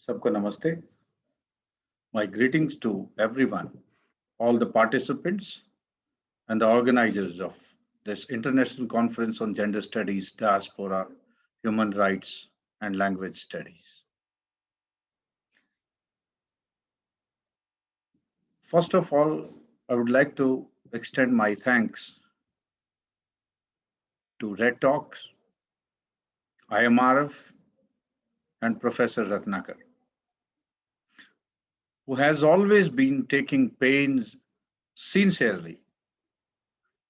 Sabko namaste. My greetings to everyone, all the participants and the organizers of this International Conference on Gender Studies, Diaspora, Human Rights and Language Studies. First of all, I would like to extend my thanks to Red Talks, IMRF, and Professor Ratnakar, who has always been taking pains sincerely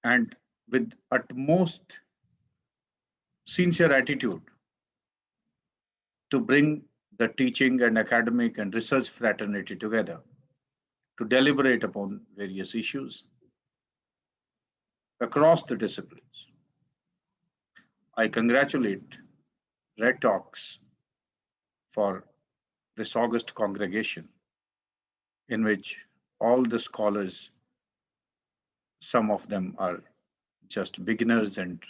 and with utmost sincere attitude to bring the teaching and academic and research fraternity together to deliberate upon various issues across the disciplines. I congratulate Red Talks for this August congregation in which all the scholars, some of them are just beginners and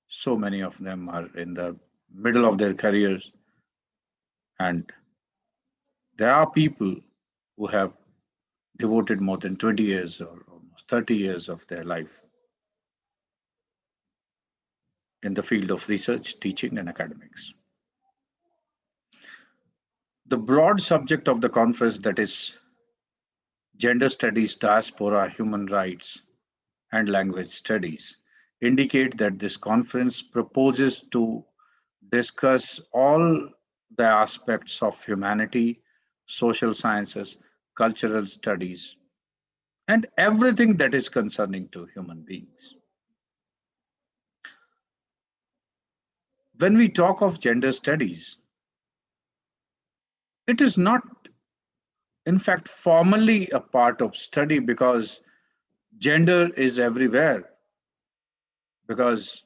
so many of them are in the middle of their careers, and there are people who have devoted more than 20 years or almost 30 years of their life in the field of research, teaching, and academics. The broad subject of the conference, that is Gender Studies, Diaspora, Human Rights, and Language Studies, indicate that this conference proposes to discuss all the aspects of humanity, social sciences, cultural studies, and everything that is concerning to human beings. When we talk of gender studies, it is not, in fact, formally a part of study because gender is everywhere. Because,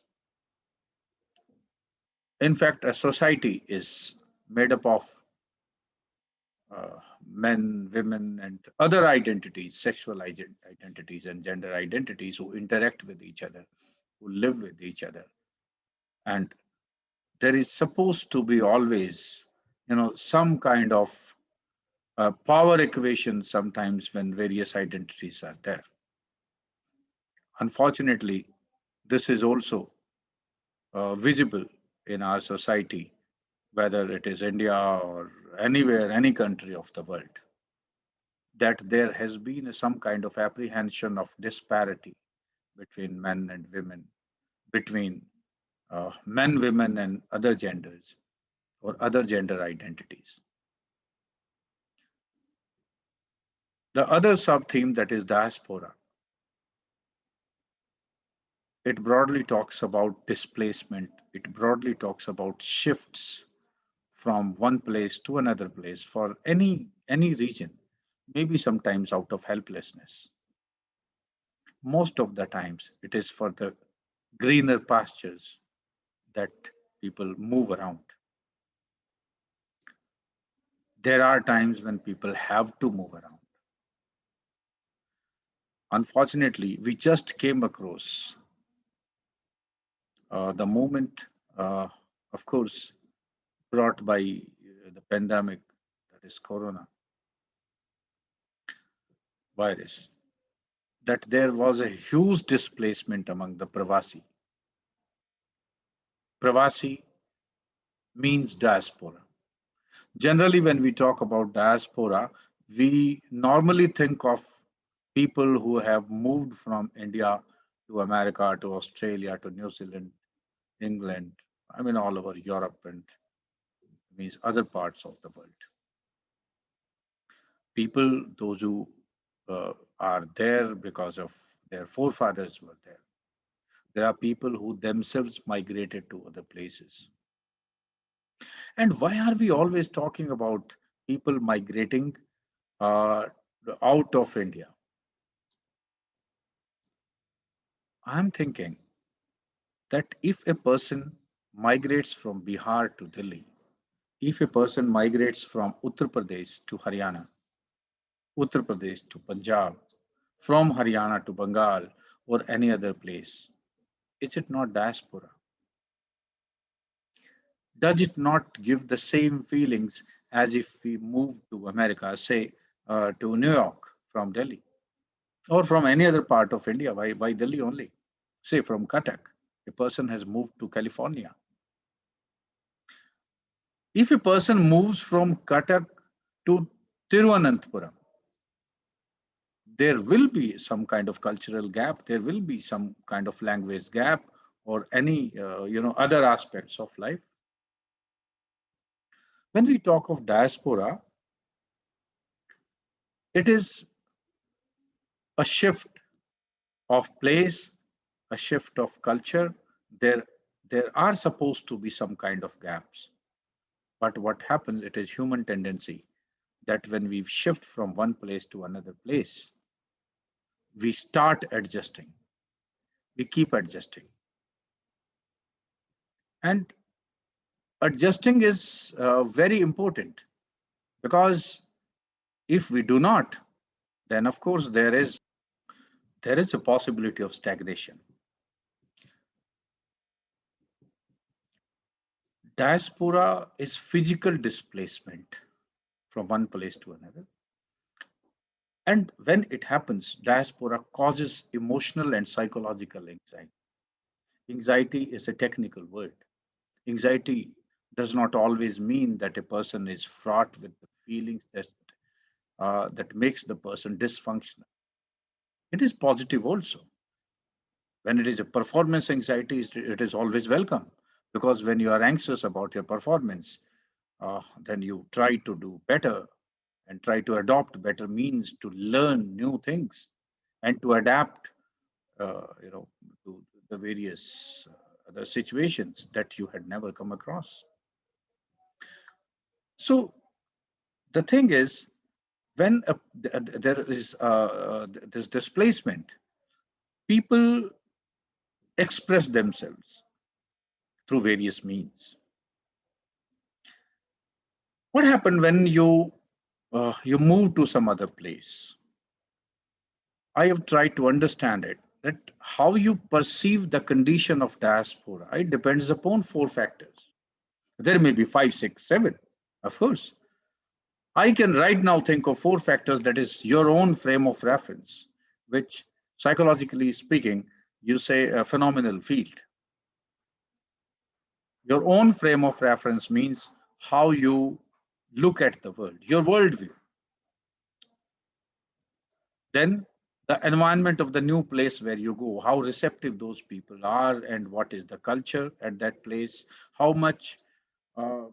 in fact, a society is made up of men, women, and other identities, sexual identities, and gender identities who interact with each other, who live with each other. And there is supposed to be always, some kind of power equation sometimes when various identities are there. Unfortunately, this is also visible in our society, whether it is India or anywhere, any country of the world, that there has been some kind of apprehension of disparity between men and women, between men, women, and other genders or other gender identities. The other sub-theme, that is diaspora, it broadly talks about displacement. It broadly talks about shifts from one place to another place for any region, maybe sometimes out of helplessness. Most of the times it is for the greener pastures that people move around. There are times when people have to move around. Unfortunately, we just came across the moment, of course, brought by the pandemic, that is corona virus, that there was a huge displacement among the Pravasi. Pravasi means diaspora. Generally, when we talk about diaspora, we normally think of people who have moved from India to America, to Australia, to New Zealand, England, all over Europe and means other parts of the world. People, those who are there because of their forefathers were there. There are people who themselves migrated to other places. And why are we always talking about people migrating out of India? I'm thinking that if a person migrates from Bihar to Delhi, if a person migrates from Uttar Pradesh to Haryana, Uttar Pradesh to Punjab, from Haryana to Bengal or any other place, is it not diaspora? Does it not give the same feelings as if we move to America, say to New York from Delhi, or from any other part of India. Why Delhi only? Say from Cuttack, a person has moved to California. If a person moves from Cuttack to Tiruvananthapuram, there will be some kind of cultural gap. There will be some kind of language gap, or any other aspects of life. When we talk of diaspora, it is a shift of place, a shift of culture. There are supposed to be some kind of gaps, but what happens, it is human tendency that when we shift from one place to another place, we start adjusting, we keep adjusting, and adjusting is very important, because if we do not, then of course there is a possibility of stagnation. Diaspora is physical displacement from one place to another. And when it happens, diaspora causes emotional and psychological anxiety. Anxiety is a technical word. Anxiety does not always mean that a person is fraught with the feelings that makes the person dysfunctional. It is positive also. When it is a performance anxiety, it is always welcome, because when you are anxious about your performance, then you try to do better and try to adopt better means to learn new things and to adapt, to the various other situations that you had never come across. So the thing is, when there is this displacement, people express themselves through various means. What happened when you move to some other place? I have tried to understand it, that how you perceive the condition of diaspora, it depends upon four factors. There may be five, six, seven, of course. I can right now think of four factors, that is your own frame of reference, which psychologically speaking, you say a phenomenal field. Your own frame of reference means how you look at the world, your worldview. Then the environment of the new place where you go, how receptive those people are, and what is the culture at that place, how much uh,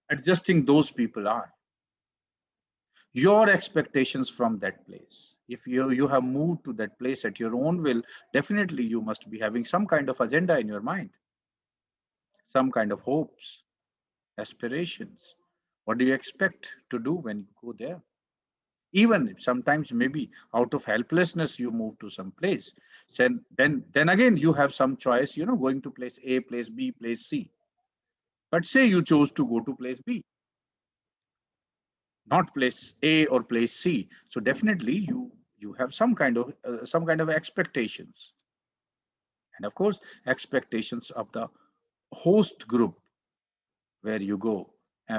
adjusting those people are, your expectations from that place. If you have moved to that place at your own will, definitely you must be having some kind of agenda in your mind, some kind of hopes, aspirations. What do you expect to do when you go there? Even if sometimes maybe out of helplessness you move to some place, then again you have some choice, going to place A, place B, place C. But say you chose to go to place B, not place A or place C, so definitely you have some kind of expectations, and of course expectations of the host group where you go.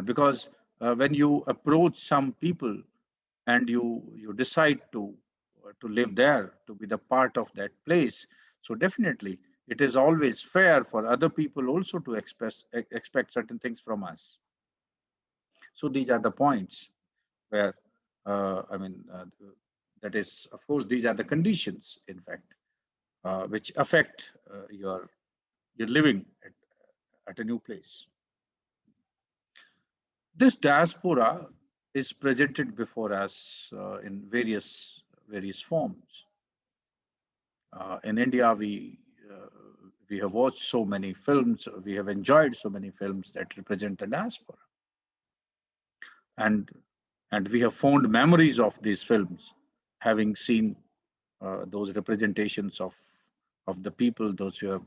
Because when you approach some people and you decide to live there, to be the part of that place, so definitely it is always fair for other people also to expect certain things from us. So these are the points where I mean that is, of course, these are the conditions, in fact, which affect your living at a new place. This diaspora is presented before us in various forms. In India, we have watched so many films, we have enjoyed so many films that represent the diaspora, and we have fond memories of these films, having seen those representations of the people, those who have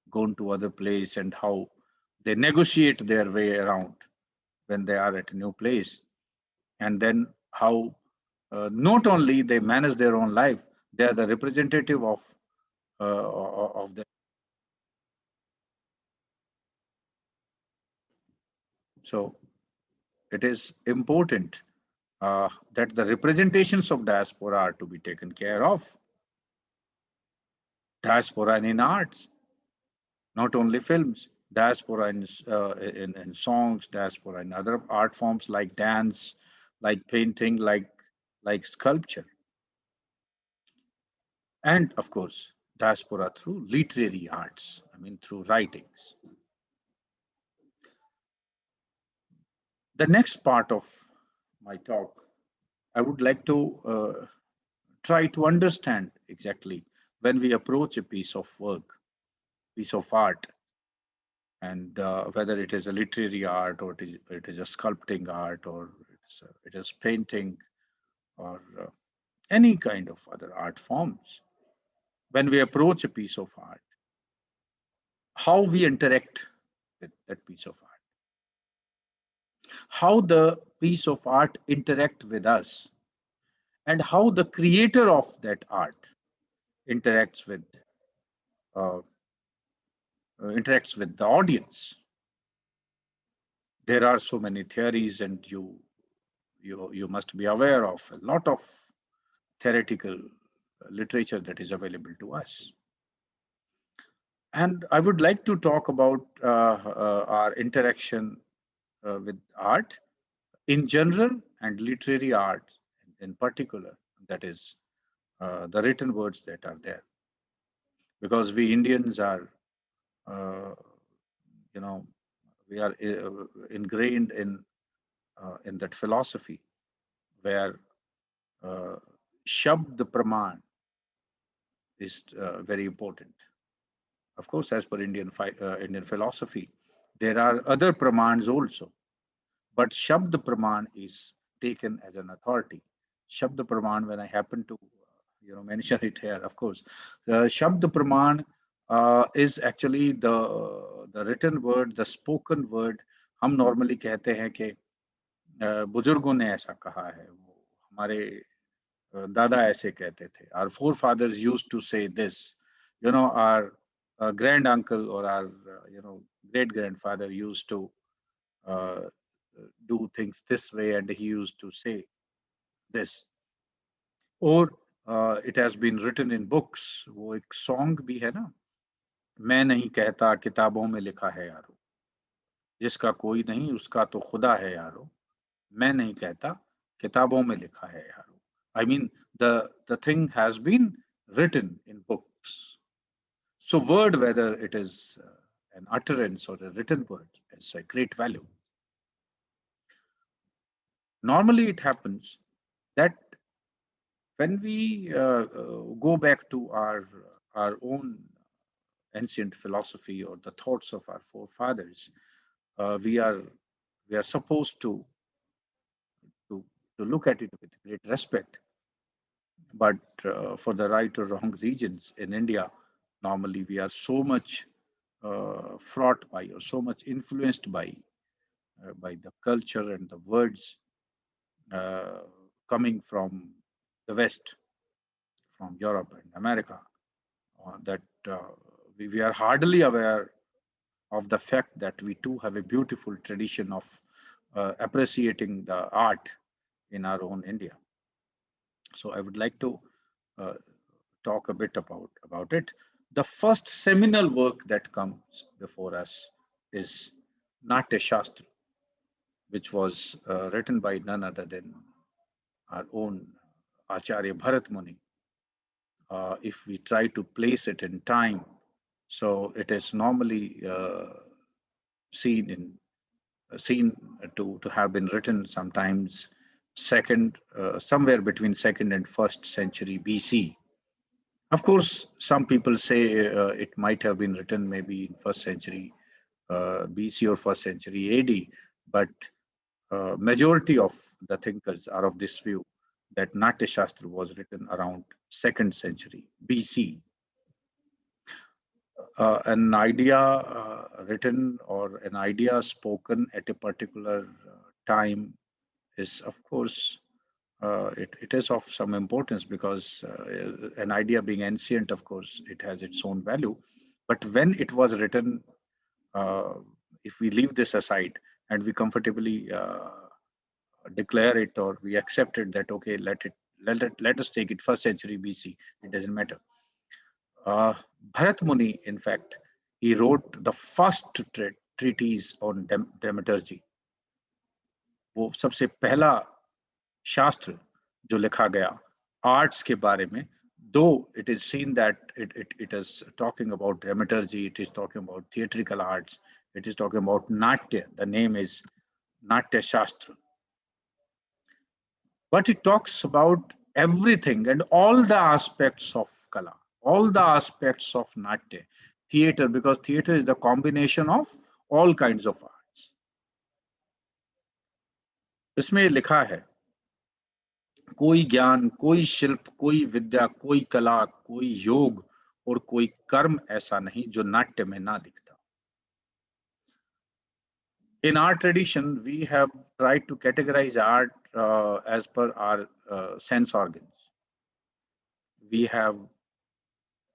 gone to other place, and how they negotiate their way around when they are at a new place, and then how not only they manage their own life, they are the representative of the. So it is important that the representations of diaspora are to be taken care of. Diaspora in arts, not only films, diaspora in songs, diaspora in other art forms like dance, like painting, like sculpture, and of course, diaspora through literary arts. I mean, through writings. The next part of my talk, I would like to try to understand exactly when we approach a piece of work, piece of art, and whether it is a literary art or it is a sculpting art or it is painting or any kind of other art forms. When we approach a piece of art, how we interact with that piece of art, how the piece of art interact with us, and how the creator of that art interacts with uh, interacts with the audience. There are so many theories, and you must be aware of a lot of theoretical literature that is available to us. And I would like to talk about our interaction with art in general and literary art in particular, that is the written words that are there. Because we Indians are, uh, you know, we are ingrained in that philosophy where Shabd Praman is very important. Of course, as per Indian philosophy, there are other pramans also, but Shabd Praman is taken as an authority. Shabd Praman, when I happen to mention it here, of course, Shabd Praman is actually the written word, the spoken word. हम normally कहते हैं कि बुजुर्गों ने ऐसा कहा है, वो हमारे दादा ऐसे कहते थे. Our forefathers used to say this. Our grand uncle or our great grandfather used to uh, do things this way, and he used to say this. Or it has been written in books. वो एक song भी है ना, मैं नहीं कहता किताबों में लिखा है यारो, जिसका कोई नहीं उसका तो खुदा है यारो, मैं नहीं कहता किताबों में लिखा है यारो. I mean, the thing has been written in books. So word, whether it is an utterance or a written word, is a great value. Normally it happens that when we go back to our own ancient philosophy or the thoughts of our forefathers, we are supposed to look at it with great respect. But for the right or wrong regions in India, normally we are so much fraught by or so much influenced by the culture and the words coming from the West, from Europe and America, that we are hardly aware of the fact that we too have a beautiful tradition of appreciating the art in our own India. So I would like to talk a bit about it. The first seminal work that comes before us is Natya Shastra, which was written by none other than our own Acharya Bharat Muni. If we try to place it in time, so it is normally seen to have been written sometimes somewhere between 2nd and 1st century BC. Of course, some people say it might have been written maybe in 1st century BC or 1st century AD, but majority of the thinkers are of this view that Natya Shastra was written around 2nd century BC. An idea written or an idea spoken at a particular time is, of course, it is of some importance, because an idea being ancient, of course, it has its own value. But when it was written, if we leave this aside and we comfortably declare it, or we accepted that, okay, let us take it 1st century BC. It doesn't matter. Bharat Muni, in fact, he wrote the first treatise on dramaturgy. वो सबसे पहला शास्त्र जो लिखा गया arts के बारे में, though it is seen that it is talking about dramaturgy, it is talking about theatrical arts, it is talking about Natya. The name is Natya Shastra. But it talks about everything and all the aspects of Kala, all the aspects of Natya, theater, because theater is the combination of all kinds of arts. इसमें लिखा है कोई ज्ञान, कोई शिल्प, कोई विद्या, कोई कला, कोई योग और कोई कर्म ऐसा नहीं जो नाट्य में ना दिखता. In our tradition, we have tried to categorize art as per our sense organs. We have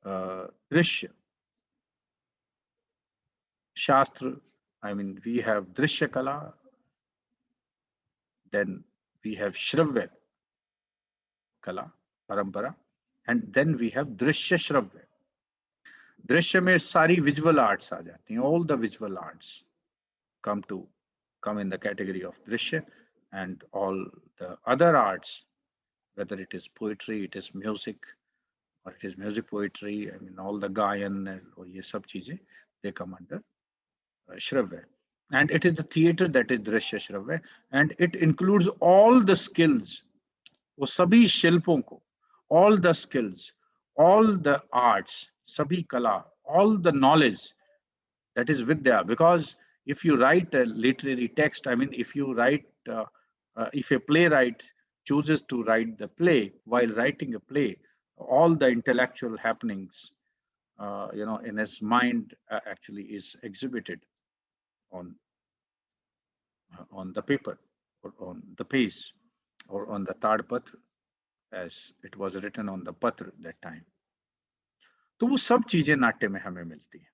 Drishya, Shastra, we have Drishya Kala, then we have Shravya Kala, Parampara, and then we have Drishya Shravya. Drishya में सारी visual arts आ जाती हैं, all the visual arts come in the category of Drishya, and all the other arts, whether it is poetry, it is music, or it is music poetry, all the Gayan or ये सब चीजें, they come under Shravya. And it is the theater that is Drishya Shravya, and it includes all the skills, वो सभी शिल्पों को, all the skills, all the arts, sabhi kala, all the knowledge, that is vidya. Because if you write a literary text, if you write, if a playwright chooses to write the play, while writing a play, all the intellectual happenings, in his mind actually is exhibited on the paper, or on the page, or on the tadpatra, as it was written on the patra that time. तो वो सब चीजें नाट्य में हमें मिलती हैं.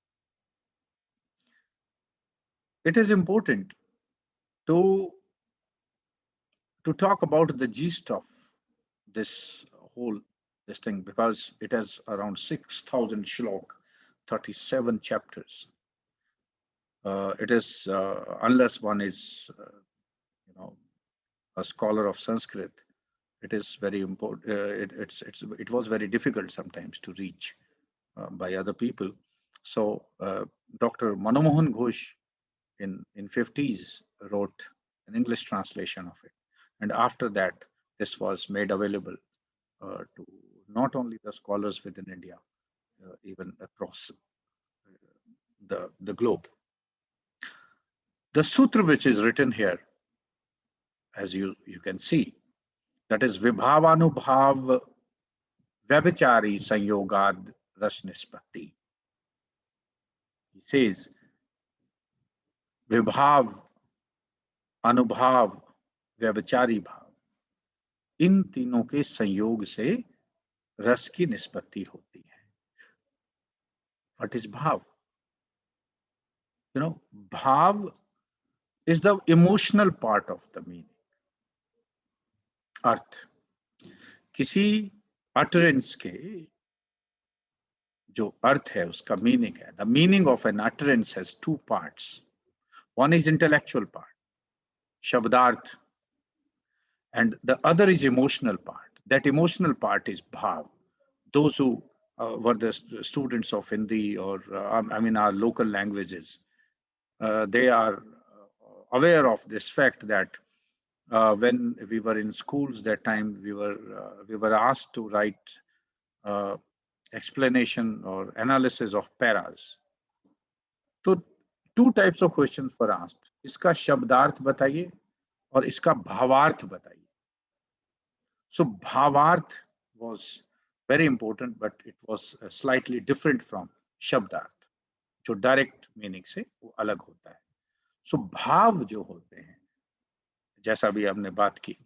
It is important to talk about the gist of this thing, because it has around 6,000 shlok, 37 chapters. It is unless one is a scholar of Sanskrit, it is very important. It was very difficult sometimes to reach by other people. So Dr. Manomohan Ghosh in 50s wrote an English translation of it, and after that this was made available to not only the scholars within India, even across the globe. The sutra which is written here, as you can see, that is Vibhav Anubhav Vyabhichari Sanyogad Rasnispatti. He says Vibhav, Anubhav, Vyabhichari Bhav, इन तीनों के संयोग से रस की निष्पत्ति होती है. What is bhav? Bhav is the emotional part of the meaning. अर्थ, किसी utterance के जो अर्थ है उसका meaning है. The meaning of an utterance has two parts. One is intellectual part, shabdarth, and the other is emotional part. That emotional part is bhav. Those who were the students of Hindi or our local languages, they are aware of this fact that when we were in schools that time, we were asked to write explanation or analysis of paras. So two types of questions were asked. इसका शब्दार्थ बताइए और इसका भावार्थ बताइए. So bhavarth was very important, but it was slightly different from shabdarth, जो direct meaning से वो अलग होता है. So भाव जो होते हैं, जैसा भी हमने बात की,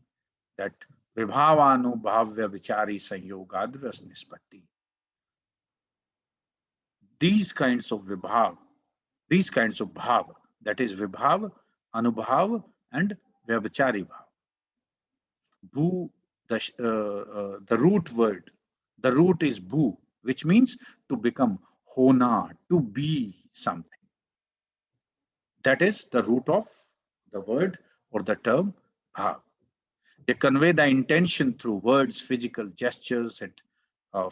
that विभावानुभाव्य विचारी संयोगाद रस निष्पत्ति. These kinds of vibhav, these kinds of bhav, that is vibhav, anubhav, and vyabhichari bhav. Bhu, the root word, the root is bhu, which means to become, hona, to be something. That is the root of the word or the term bhav. They convey the intention through words, physical gestures, and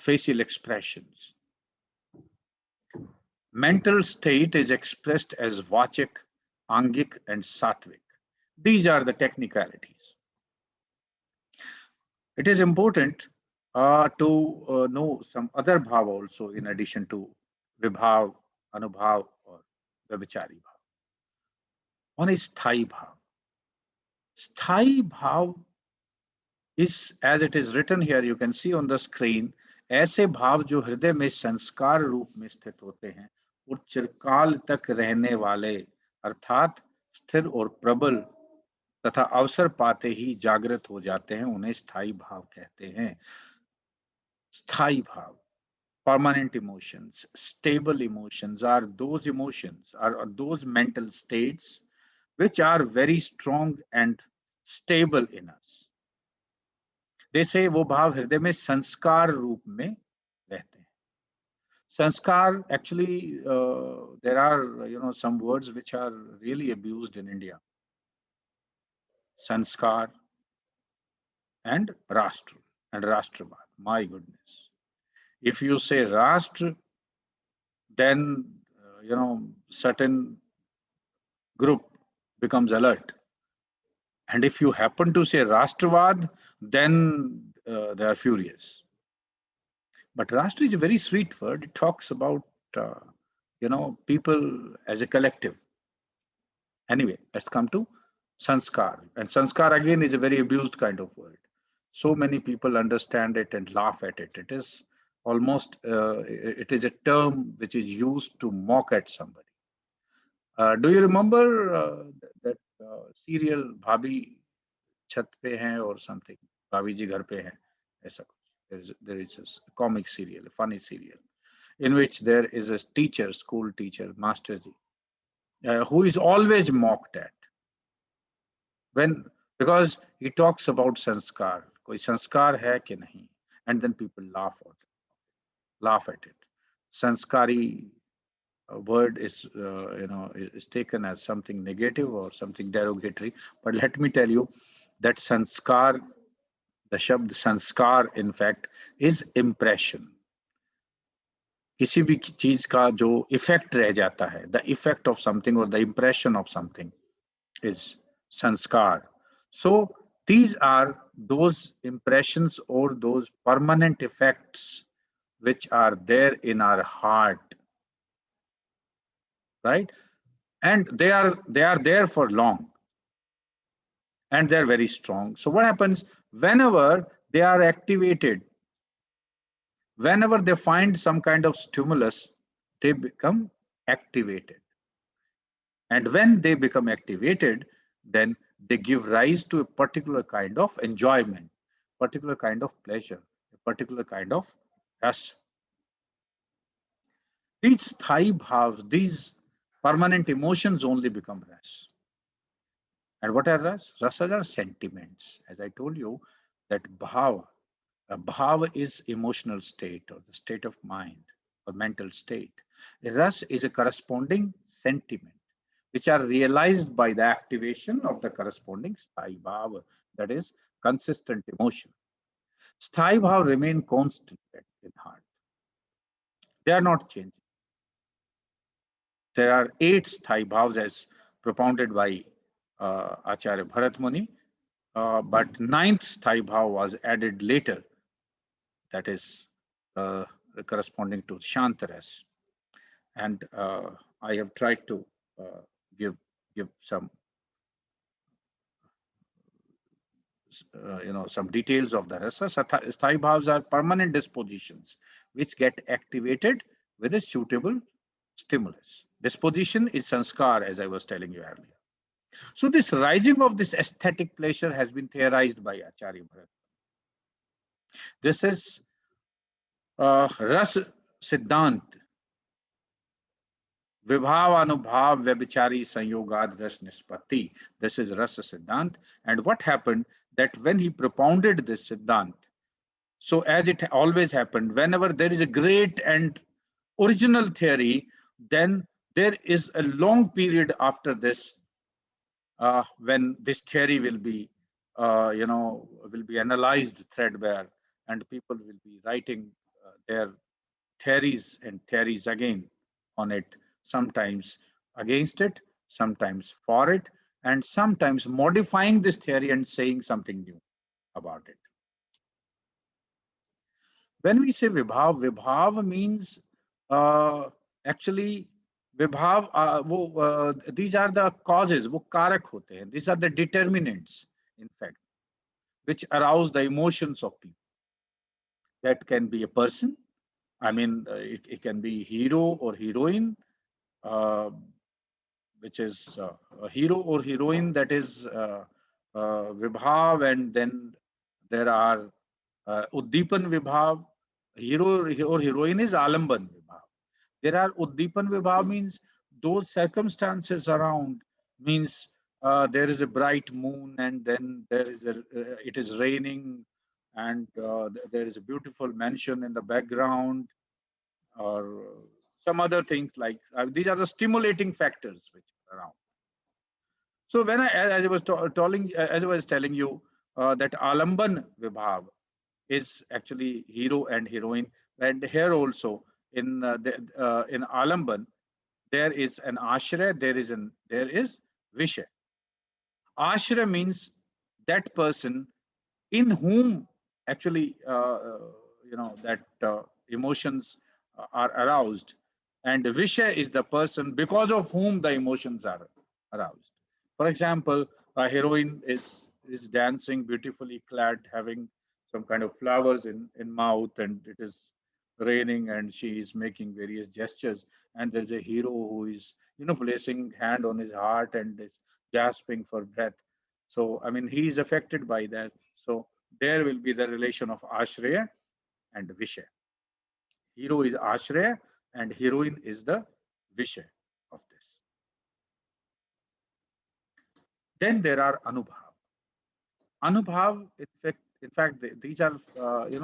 facial expressions. Mental state is expressed as vachik, angik, and sattvic. These are the technicalities. It is important to know some other bhav also in addition to Vibhav, Anubhav, or Vibhachari bhav. One is Sthai bhav. Sthai bhav is, as it is written here, you can see on the screen, ऐसे भाव जो हृदय में संस्कार रूप में स्थित होते हैं और चिरकाल तक रहने वाले, अर्थात स्थिर और प्रबल तथा अवसर पाते ही जागृत हो जाते हैं, उन्हें स्थायी भाव कहते हैं. स्थायी भाव, permanent emotions, stable emotions are those emotions, are those mental states which are very strong and stable in us. जैसे वो भाव हृदय में संस्कार रूप में रहते हैं. Sanskar, actually, there are, some words which are really abused in India. Sanskar and Rashtra and Rashtrabad. My goodness. If you say Rashtra, then, certain group becomes alert. And if you happen to say Rashtravad, then they are furious. But Rashtra is a very sweet word. It talks about, people as a collective. Anyway, let's come to Sanskar. And Sanskar again is a very abused kind of word. So many people understand it and laugh at it. It is almost, it is a term which is used to mock at somebody. Do you remember that serial Bhabhi Chhat Pe Hai or something? Bhabhi Ji Ghar Pe Hai. Aisa kuch. There is a comic serial, a funny serial, in which there is a teacher, school teacher, Master Ji, who is always mocked at. Because he talks about sanskar, koi sanskar hai ki nahi, and then people laugh at it. Sanskari word is, is taken as something negative or something derogatory. But let me tell you that sanskar, the shabd sanskar, in fact, is impression. किसी भी चीज का जो effect रह जाता है, the effect of something or the impression of something is sanskar. So these are those impressions or those permanent effects which are there in our heart, right? And they are there for long, and they're very strong. So what happens whenever they are activated? Whenever they find some kind of stimulus, they become activated. And when they become activated, then they give rise to a particular kind of enjoyment, particular kind of pleasure, a particular kind of ras. These sthai bhavs, these permanent emotions only become ras. And what are ras? Rasas are sentiments. As I told you, that bhava, a bhava is emotional state or the state of mind or mental state. A ras is a corresponding sentiment, which are realized by the activation of the corresponding sthai bhava, that is consistent emotion. Sthai bhava remain constant in heart. They are not changing. There are 8 sthai bhavas as propounded by Acharya Bharat Muni, but 9th sthai bhava was added later, that is corresponding to Shantaras. And I have tried to give some some details of the rasa. Sthai bhavas are permanent dispositions which get activated with a suitable stimulus. Disposition is sanskar, as I was telling you earlier. So this rising of this aesthetic pleasure has been theorized by Acharya Bharat. This is ras siddhant, Vibhav Anubhav Vyabhichari Sanyogad Ras Nispatti. This is Rasa Siddhant. And what happened that when he propounded this Siddhant, so as it always happened, whenever there is a great and original theory, then there is a long period after this when this theory will be, will be analyzed threadbare, and people will be writing their theories and theories again on it, sometimes against it, sometimes for it, and sometimes modifying this theory and saying something new about it. When we say Vibhav, Vibhav means actually Vibhav, these are the causes, वो कारक होते हैं. These are the determinants, in fact, which arouse the emotions of people. That can be a person. I mean, it can be hero or heroine, uh, which is a hero or heroine, that is Vibhav, and then there are Uddipan Vibhav. Hero or heroine is Alamban Vibhav. There are Uddipan Vibhav, means those circumstances around, means there is a bright moon, and then there is it is raining, and there is a beautiful mansion in the background, or some other things like these are the stimulating factors which are around. So when as I was telling you that Alamban Vibhav is actually hero and heroine, and here also in Alamban there is an ashray, there is vishay. Ashray means that person in whom actually that emotions are aroused, and vishay is the person because of whom the emotions are aroused. For example, a heroine is dancing beautifully clad, having some kind of flowers in mouth, and it is raining, and she is making various gestures, and there's a hero who is placing hand on his heart and is gasping for breath. So I mean, he is affected by that. So there will be the relation of ashraya and vishay. Hero is ashraya and heroine is the vishay of this. Then there are Anubhav. Anubhav, in fact, these are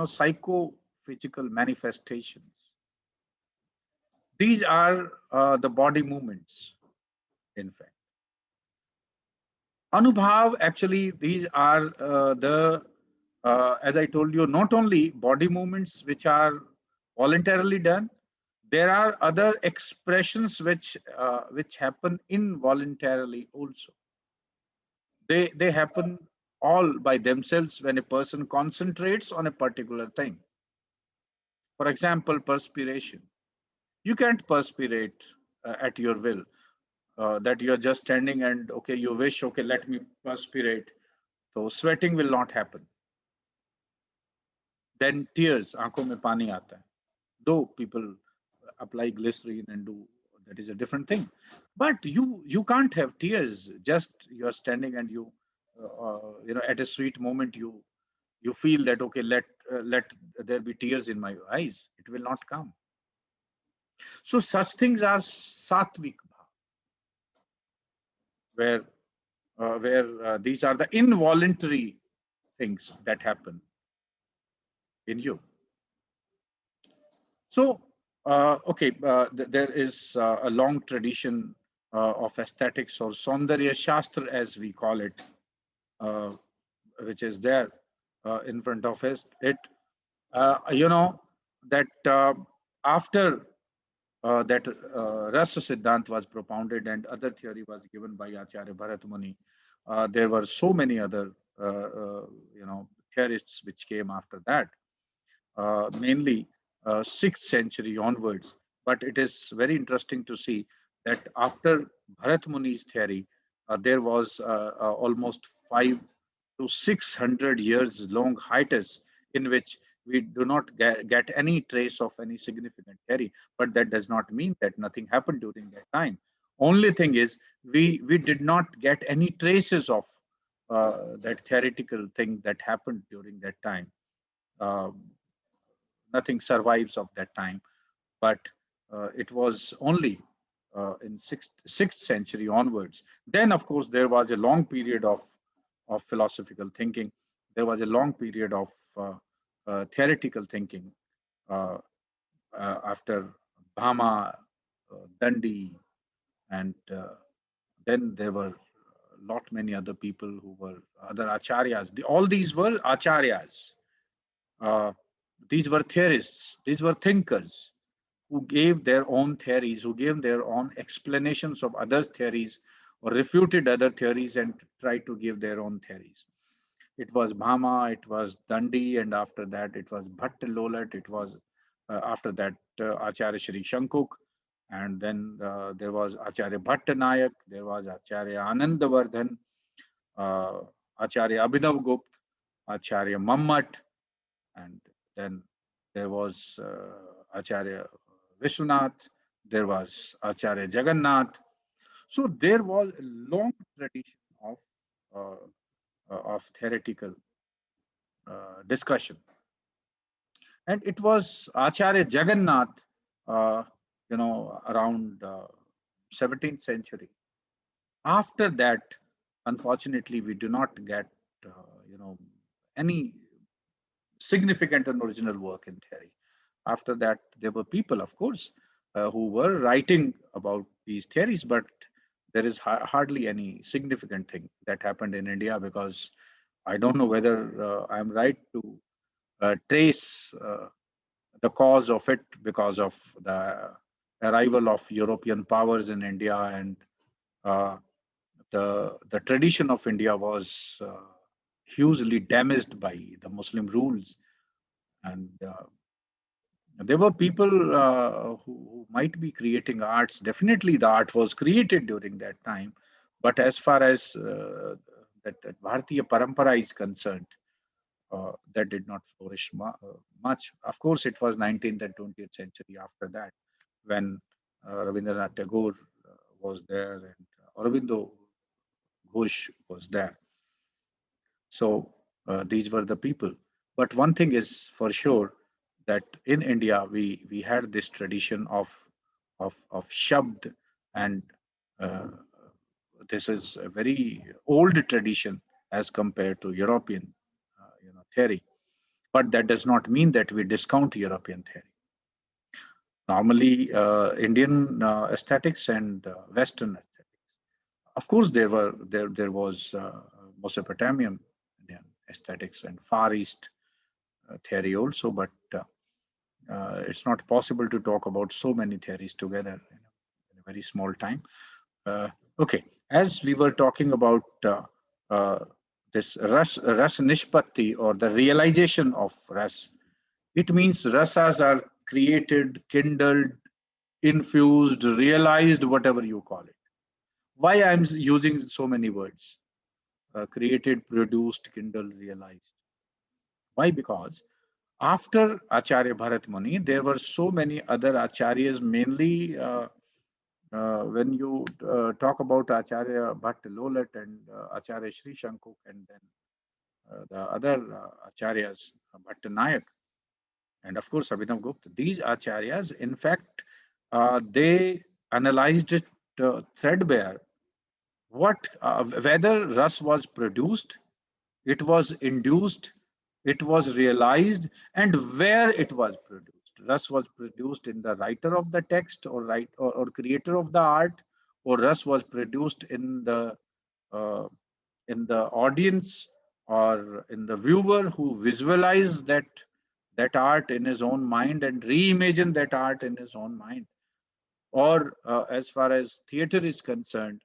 psychophysical manifestations. These are the body movements. In fact, Anubhav, actually, these are as I told you, not only body movements which are voluntarily done. There are other expressions which happen involuntarily also. They happen all by themselves when a person concentrates on a particular thing. For example, perspiration. You can't perspirate at your will. That you're just standing and okay, you wish, okay, let me perspirate. So sweating will not happen. Then tears, aankhon mein pani aata hai. Though people apply glycerine and do, that is a different thing. But you can't have tears. Just you're standing and you at a sweet moment you feel that okay, let there be tears in my eyes. It will not come. So such things are sattvic bhav, where these are the involuntary things that happen in you. So there is a long tradition of aesthetics, or Saundarya Shastra as we call it, which is there in front of us. That after that Rasa Siddhant was propounded and other theory was given by Acharya Bharat Muni, there were so many other theorists which came after that, mainly 6th century onwards. But it is very interesting to see that after Bharat Muni's theory, there was almost 500 to 600 years long hiatus in which we do not get any trace of any significant theory. But that does not mean that nothing happened during that time. Only thing is we did not get any traces of that theoretical thing that happened during that time. Nothing survives of that time, but it was only in 6th century onwards. Then, of course, there was a long period of of philosophical thinking. There was a long period of theoretical thinking after Bhama, Dandi, and then there were a lot many other people who were other acharyas. All these were acharyas. Uh, these were theorists. These were thinkers who gave their own theories, who gave their own explanations of others' theories, or refuted other theories and tried to give their own theories. It was Bhama, it was Dandi, and after that it was Bhatt Lolat, it was after that Acharya Shri Shankuk, and then there was Acharya Bhatt Nayak, there was Acharya Anandavardhan, uh, Acharya Abhinav Gupt, Acharya Mammat, and then there was Acharya Vishwanath, there was Acharya Jagannath. So there was a long tradition of theoretical discussion. And it was Acharya Jagannath, uh, around 17th century. After that, unfortunately, we do not get, uh, any significant and original work in theory. After that, there were people, of course, who were writing about these theories, but there is hardly any significant thing that happened in India, because I don't know whether I'm right to trace the cause of it because of the arrival of European powers in India, and uh, the tradition of India was hugely damaged by the Muslim rules, and there were people who might be creating arts. Definitely, the art was created during that time, but as far as that Bharatiya Parampara is concerned, that did not flourish much. Of course, it was 19th and 20th century after that when Rabindranath Tagore was there and Aurobindo Ghosh was there. So these were the people. But one thing is for sure, that in India we had this tradition of Shabd, and uh, this is a very old tradition as compared to European theory. But that does not mean that we discount European theory. Normally, Indian aesthetics and Western aesthetics. Of course, there was Mesopotamian Indian aesthetics and Far East theory also, but it's not possible to talk about so many theories together in a very small time. Uh, okay, as we were talking about uh, this ras nishpatti, or the realization of ras, it means rasas are created, kindled, infused, realized, whatever you call it. Why I'm using so many words? Created, produced, kindled, realized. Why? Because after Acharya Bharat Muni, there were so many other acharyas, mainly when you talk about Acharya Bhatt Lolat and Acharya Sri Shankuk, and then the other acharyas, Bhatt Nayak, and of course Abhinav Gupta, these acharyas, in fact, they analyzed it threadbare. Whether ras was produced, it was induced, it was realized, and where it was produced. Ras was produced in the writer of the text, or creator of the art, or ras was produced uh, in the audience, or in the viewer who visualized that art in his own mind and reimagine that art in his own mind. Or as far as theater is concerned,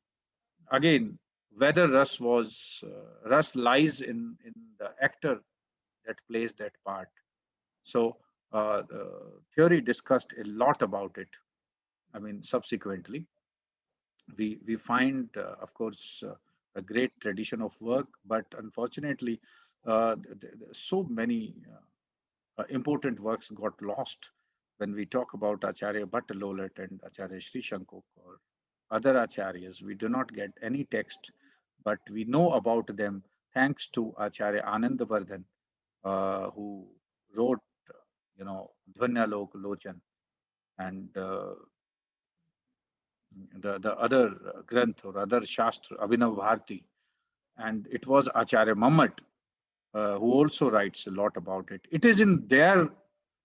again, whether Rus lies in the actor that plays that part. So theory discussed a lot about it. I mean, subsequently, we find, of course, a great tradition of work, but unfortunately, so many important works got lost when we talk about Acharya Bhatt Lolat and Acharya Sri Shankuk or other acharyas. We do not get any text, but we know about them thanks to Acharya Anandavardhan, who wrote, Dhvanyalok Lochan, and the other Granth or other Shastra, Abhinav Bharti. And it was Acharya Mammat who also writes a lot about it. It is in their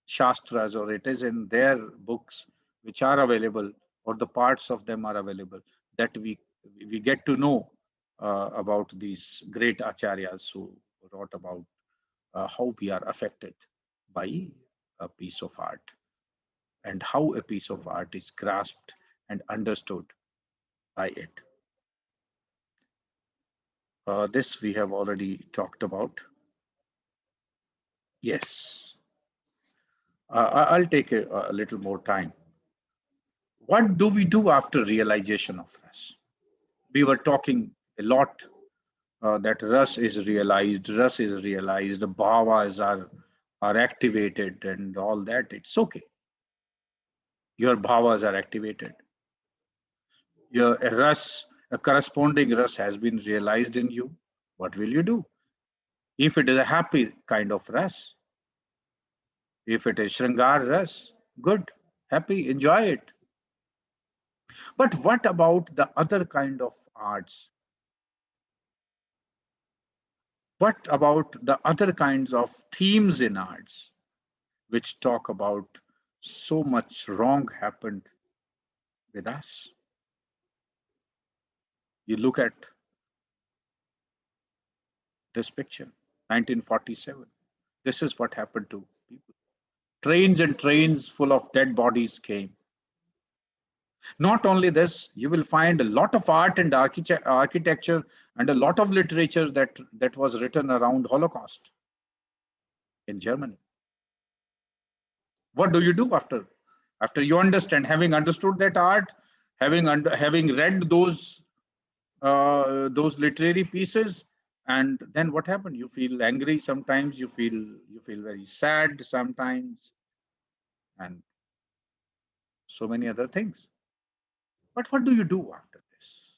Shastras, or it is in their books which are available, or the parts of them are available, that we get to know about these great acharyas who wrote about how we are affected by a piece of art, and how a piece of art is grasped and understood by it. This we have already talked about. Yes, I'll take a little more time. What do we do after realization of rasa? We were talking a lot that rasa is realized, the bhavas are activated and all that. It's okay. Your bhavas are activated. A corresponding ras has been realized in you. What will you do? If it is a happy kind of ras, if it is Shringar ras, good, happy, enjoy it. But what about the other kind of arts? What about the other kinds of themes in arts which talk about so much wrong happened with us? You look at this picture, 1947. This is what happened to people. Trains and trains full of dead bodies came. Not only this, you will find a lot of art and architecture and a lot of literature that was written around Holocaust in Germany. What do you do after you understand, having understood that art, having read those literary pieces, and then what happened? You feel angry sometimes, you feel very sad sometimes, and so many other things. But what do you do after this?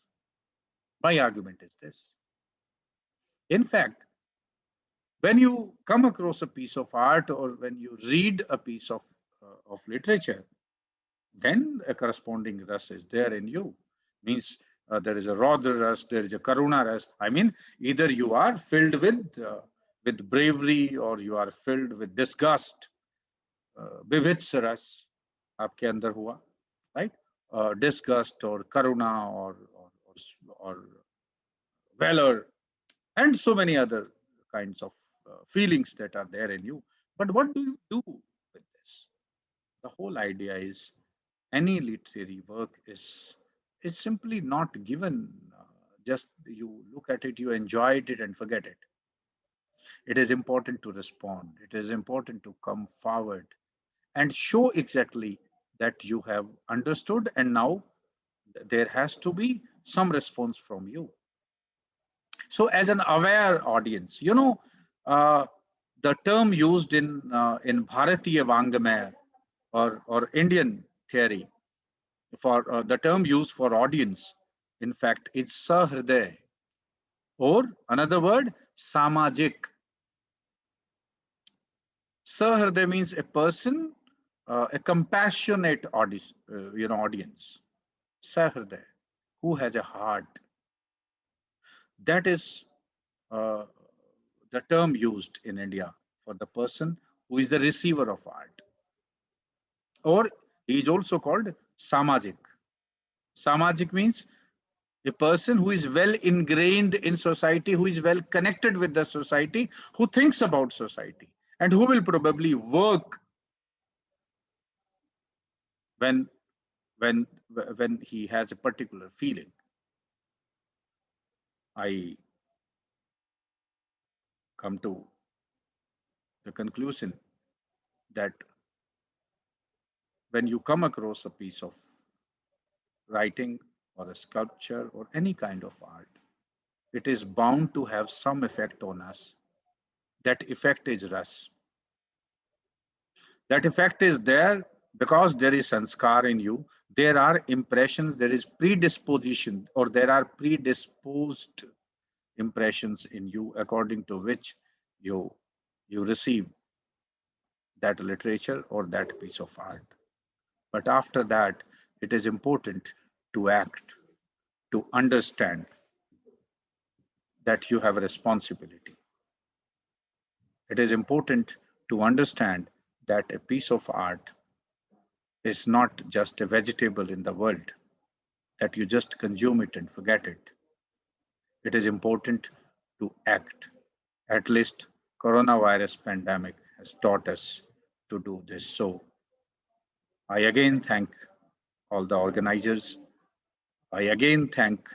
My argument is this. In fact, when you come across a piece of art, or when you read a piece of literature, then a corresponding ras is there in you. Means there is a Raudra ras, there is a Karuna ras. I mean, either you are filled with bravery, or you are filled with disgust. Vivits ras आपके अंदर हुआ, right? Disgust or Karuna, or valor, and so many other kinds of feelings that are there in you. But what do you do with this? The whole idea is, any literary work is simply not given. Just you look at it, you enjoy it and forget it. It is important to respond. It is important to come forward and show exactly that you have understood, and now there has to be some response from you. So, as an aware audience, uh, the term used in Bharatiya Vangamaya, or Indian theory, for the term used for audience, in fact, is sahriday, or another word, samajik. Sahriday means a person, a compassionate audience. Sahriday, who has a heart. That is uh, the term used in India for the person who is the receiver of art, or he is also called samajik. Samajik means a person who is well ingrained in society, who is well connected with the society, who thinks about society, and who will probably work when when when he has a particular feeling. I come to the conclusion that when you come across a piece of writing, or a sculpture, or any kind of art, it is bound to have some effect on us. That effect is ras. That effect is there because there is sanskar in you. There are impressions, there is predisposition, or there are predisposed impressions in you, according to which you you receive that literature or that piece of art. But after that, it is important to act, to understand, that you have a responsibility. It is important to understand that a piece of art is not just a vegetable in the world, that you just consume it and forget it. It is important to act. At least coronavirus pandemic has taught us to do this. So I again thank all the organizers. I again thank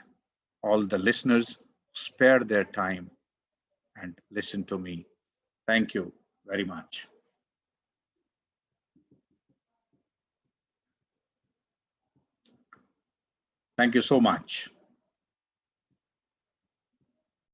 all the listeners who spare their time and listen to me. Thank you very much. Thank you so much.